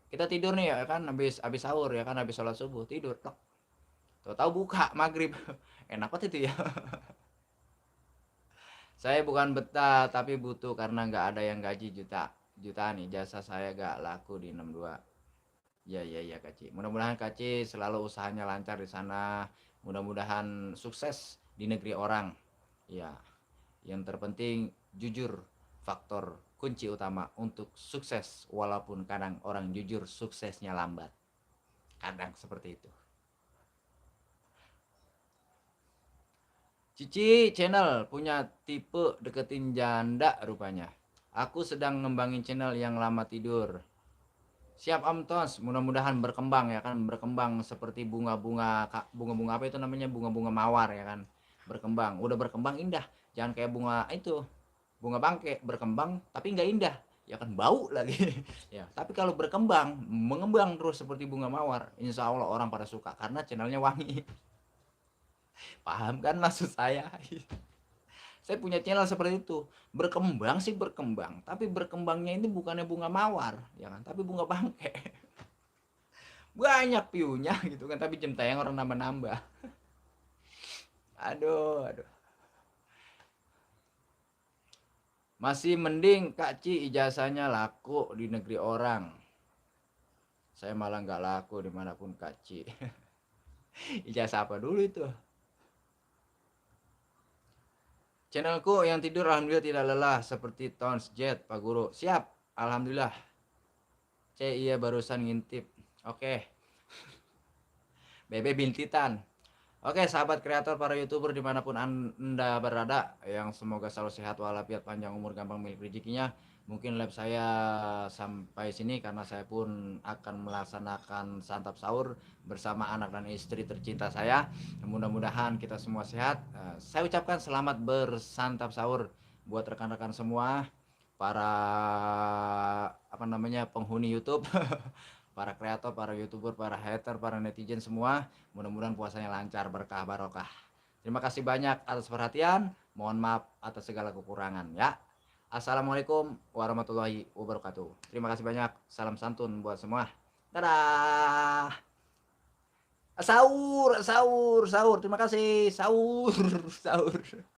Kita tidur nih ya kan, habis sahur ya kan, habis sholat subuh tidur, tok. Tahu buka maghrib. Enak banget itu ya. Saya bukan betah tapi butuh karena nggak ada yang gaji jutaan nih, jasa saya gak laku di 62. Ya Kaci, mudah-mudahan Kaci selalu usahanya lancar di sana, mudah-mudahan sukses di negeri orang. Ya, yang terpenting jujur, faktor kunci utama untuk sukses, walaupun kadang orang jujur suksesnya lambat, kadang seperti itu. Cici channel punya tipe deketin janda rupanya. Aku sedang ngembangin channel yang lama tidur. Siap Om Tons, mudah-mudahan berkembang ya kan, berkembang seperti bunga-bunga apa itu namanya, bunga-bunga mawar ya kan. Berkembang, udah berkembang indah. Jangan kayak bunga itu, bunga bangke berkembang tapi nggak indah. Ya kan bau lagi. Ya, tapi kalau berkembang, mengembang terus seperti bunga mawar, insya Allah orang pada suka karena channelnya wangi. Paham kan maksud saya? Saya punya channel seperti itu, berkembang sih berkembang, tapi berkembangnya ini bukannya bunga mawar ya kan, tapi bunga bangke. Banyak view-nya gitu kan, tapi jam tayang orang nambah-nambah. Aduh. Masih mending Kak Ci ijazahnya laku di negeri orang, saya malah nggak laku dimanapun Kak Ci. Ijazah apa dulu itu? Channelku yang tidur alhamdulillah tidak lelah seperti Tonsjet Pak Guru. Siap, alhamdulillah. Iya barusan ngintip. Oke. Bebe bintitan. Oke sahabat kreator, para youtuber dimanapun anda berada, yang semoga selalu sehat walafiat, panjang umur, gampang milik rezekinya. Mungkin live saya sampai sini karena saya pun akan melaksanakan santap sahur bersama anak dan istri tercinta saya. Mudah-mudahan kita semua sehat. Saya ucapkan selamat bersantap sahur buat rekan-rekan semua, para penghuni YouTube, para kreator, para youtuber, para hater, para netizen semua. Mudah-mudahan puasanya lancar, berkah, barokah. Terima kasih banyak atas perhatian. Mohon maaf atas segala kekurangan ya. Assalamualaikum warahmatullahi wabarakatuh. Terima kasih banyak. Salam santun buat semua. Dadah. Sahur. Terima kasih. Sahur.